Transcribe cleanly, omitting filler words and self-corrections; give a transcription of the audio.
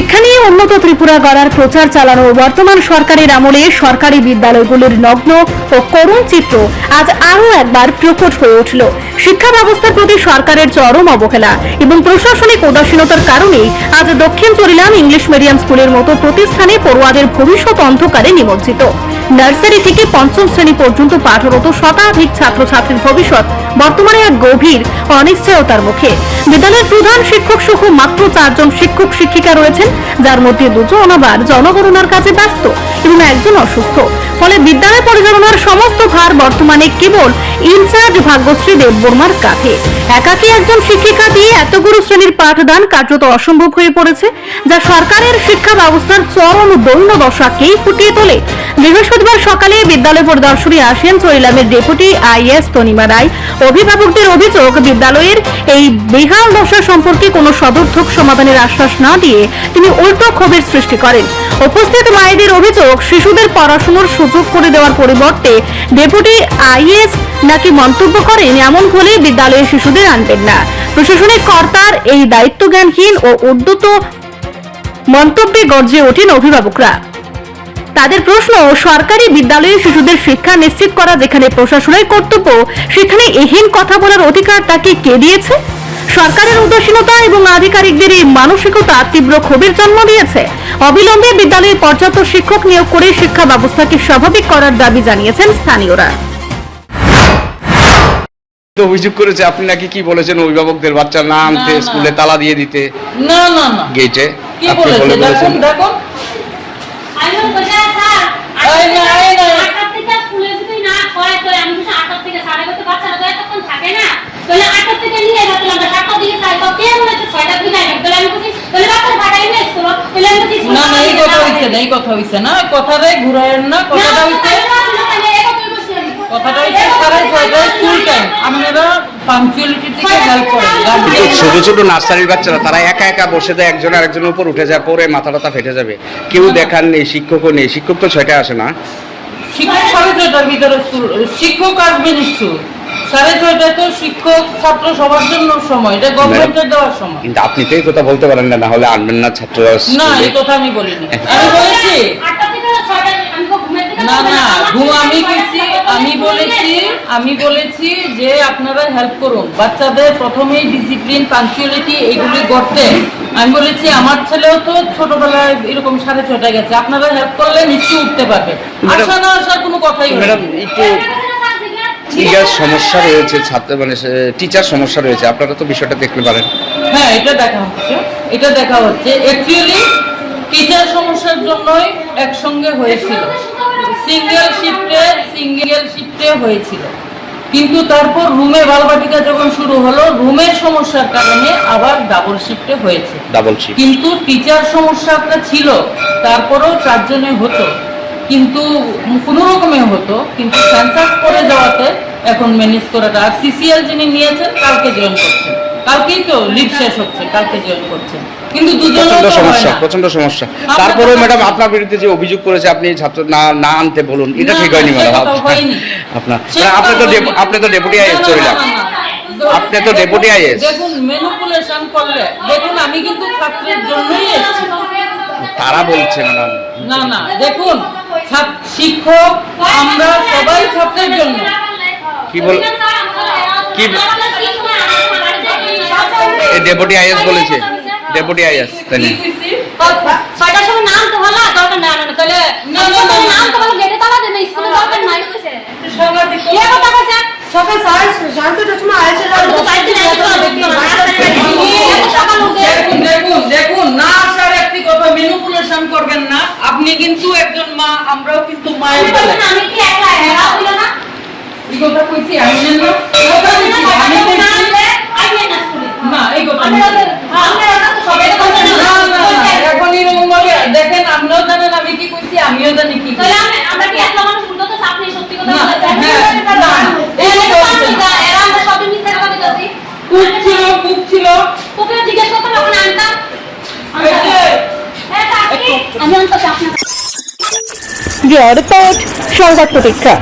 শিক্ষা নিয়ে উন্নত ত্রিপুরা গড়ার প্রচার চালানো বর্তমান সরকারের আমলে সরকারি বিদ্যালয়গুলির নগ্ন ও করুণ চিত্র আজ আরও একবার প্রকট হয়ে উঠল। শিক্ষা ব্যবস্থার প্রতি সরকারের চরম অবহেলা এবং প্রশাসনিক উদাসীনতার কারণে আজ দক্ষিণ চরিলাম ইংলিশ মিডিয়াম স্কুলের মতো প্রতিষ্ঠানে পড়ুয়াদের ভবিষ্যৎ অন্ধকারে নিমজ্জিত। নার্সারি থেকে পঞ্চম শ্রেণী পর্যন্ত পাঠরত শতাধিক ছাত্রছাত্রীর ভবিষ্যৎ বর্তমানে এক গভীর অনিশ্চয়তার মুখে। বিদ্যালয়ের প্রধান শিক্ষক সহ মাত্র 4 জন শিক্ষক শিক্ষিকা রয়েছেন, যার মধ্যে 2 জন আবার জনগণনার কাজে ব্যস্ত এবং একজন অসুস্থ। ফলে বিদ্যালয় পরিচালনার সমস্ত ভার বর্তমানে কেবল ইনচার্জ ভাগ্যশ্রী দেববর্মার কাঁধে। একাকী একজন শিক্ষিকা দিয়ে এতগুলো শ্রেণীর পাঠদান কার্যত অসম্ভব হয়ে পড়েছে, যা সরকারের শিক্ষা ব্যবস্থার চরম দৈন্য দশাকেই ফুটিয়ে তোলে। বৃহস্পতিবার সকালে বিদ্যালয় পরিদর্শনে আসেন চরিলামের ডেপুটি আইএস তনিমা রায়। অভিভাবকদের অভিযোগ, বিদ্যালয়ের এই বেহাল দশা সম্পর্কে কোনো সদর্থক সমাধানের আশ্বাস না দিয়ে তিনি উল্টো ক্ষোভের সৃষ্টি করেন। উপস্থিত মায়েদের অভিযোগ, শিশুদের পড়াশোনার সুযোগ করে দেওয়ার পরিবর্তে ডেপুটি আইএস নাকি মন্তব্য করেন এমন হলে বিদ্যালয়ে শিশুদের আনবেন না। প্রশাসনিক কর্তার এই দায়িত্বজ্ঞানহীন ও উদ্ধত মন্তব্যে গর্জে ওঠেন অভিভাবকরা। তাদের প্রশ্ন, সরকারি বিদ্যালয়ে শিশুদের শিক্ষা নিশ্চিত করা যেখানে প্রশাসনের কর্তব্য, সেখানে এহেন কথা বলার অধিকার তাকে কে দিয়েছে? সরকারের উদাসীনতা এবং আধিকারিকদের এই মানসিকতা তীব্র ক্ষোভের জন্ম দিয়েছে। অবিলম্বে বিদ্যালয়ে পর্যাপ্ত শিক্ষক নিয়োগ করে শিক্ষা ব্যবস্থাকে স্বাভাবিক করার দাবি জানিয়েছেন স্থানীয়রা। অভিযোগ করেছে আপনি নাকি কি বলেছেন অভিভাবকদের বাচ্চা না আনতে, স্কুলে তালা দিয়ে দিতে। না না না, গেটে কি আপনি বলে বলেছেন? বলেছেন দেখুন না না, এই কথা হইছে না, এই কথা হইছে না, কথাটাই ঘুরায়েন না। কথাটা হইছে সাড়ে 6টায় স্কুল টাইম, আপনারা পাংচুয়ালিটি থেকে হেল্প করেন। ছোট ছোট নার্সারির বাচ্চারা তারা একা একা বসে যায়, একজন আরেকজনের উপর উঠে যায়, পরে মাথা টাথা ফেটে যাবে। কেউ দেখার নেই, শিক্ষকও নেই। শিক্ষক তো 6টায় আসে না। শিক্ষক 6:30টার ভিতরে স্কুল, শিক্ষক আসবে নিশ্চয় 6:30টায়। তো শিক্ষক ছাত্র সবার জন্য সময়, এটা গভর্নমেন্টের দেওয়ার সময়। কিন্তু আপনি তো এই কথা বলতে পারেন না, না হলে আনবেন না ছাত্ররা। না, এই কথা আমি বলিনি। আমি বলেছি না না, আমি বলেছি যে আপনারা হেল্প করুন বাচ্চাদের, প্রথমেই ডিসিপ্লিন, পাংচুয়ালিটি এগুলি করতে। আমি বলেছি আমার ছেলেও তো ছোটবেলায় এরকম 6:30টায় গেছে, আপনারা হেল্প করলে নিশ্চয়ই উঠতে পারবে। আসা না আসার কোনো কথাই ম্যাডাম, একটু টিচার সমস্যা রয়েছে, ছাত্র মানে টিচার সমস্যা রয়েছে, আপনারা তো বিষয়টা দেখতে পারেন। হ্যাঁ, এটা দেখা হচ্ছে অ্যাকচুয়ালি টিচার সমস্যার জন্যই একসঙ্গে হয়েছিল, সিঙ্গেল শিফটে হয়েছিল। কিন্তু তারপর রুমে বালবাটিকা যখন শুরু হলো, রুমের সমস্যার কারণে আবার ডাবল শিফটে হয়েছে। কিন্তু টিচার সমস্যাটা ছিল, তারপরেও 4 জনে হতো, কিন্তু কোনো রকমে হতো। কিন্তু সেন্সাস করে যাওয়াতে এখন ম্যানেজ করাটা, আর সিসিএল যিনি নিয়েছেন কালকে জয়েন করছেন, কালকেই তো লিভ শেষ হচ্ছে, কালকে জয়েন করছেন। কিন্তু প্রচন্ড সমস্যা। তারপরে ম্যাডাম আপনার বিরুদ্ধে যে অভিযোগ করেছে আপনি ছাত্র না আনতে বলুন, এটা ঠিক হয়নি ম্যাডাম। আপনি তো ডেপুটি আইএস চলিলাম, আপনি তো ডেপুটি আইএস। দেখুন, ম্যানিপুলেশন করলে দেখুন, আমি কিন্তু ছাত্রের জন্যই এসেছি। তারা বলছে ম্যাডাম না না, দেখুন শিক্ষক আমরা সবাই ছাত্রের জন্য। কি বল কি ডেপুটি আইএস বলেছে, ডেপুটি আইএস তাই না? 6টার সময় নাম তো হলো দরকার না, তাহলে নাম তো হলো গেটে তালা দেন, স্কুলে দরকার নাই। সাংঘাতিক কথা কইছে সকাল 7:30টার সময় আইছে, দেখুন না আসার একটি কথা, ম্যানিপুলেশন করবেন না। আপনি কিন্তু একজন মা, আমরাও কিন্তু মায়ের বেলা। আমি কি একলা এরা ছিল না, এই কথা কইছি আমি না, কথা কইছি আমি না, এই কথা এখন এরকম বলে দেখেন, আপনিও জানেন আমি কি কইছি, আমিও জানি কি। আমরা কি একলা মানুষ উল্টো তো আপনি সত্যি কথা বলছেন। কুক ছিল ওকে জিজ্ঞেস করতে তখন আনতাম আমি অন্তত আপনার রিপোর্ট সংবাদ প্রতীক্ষা।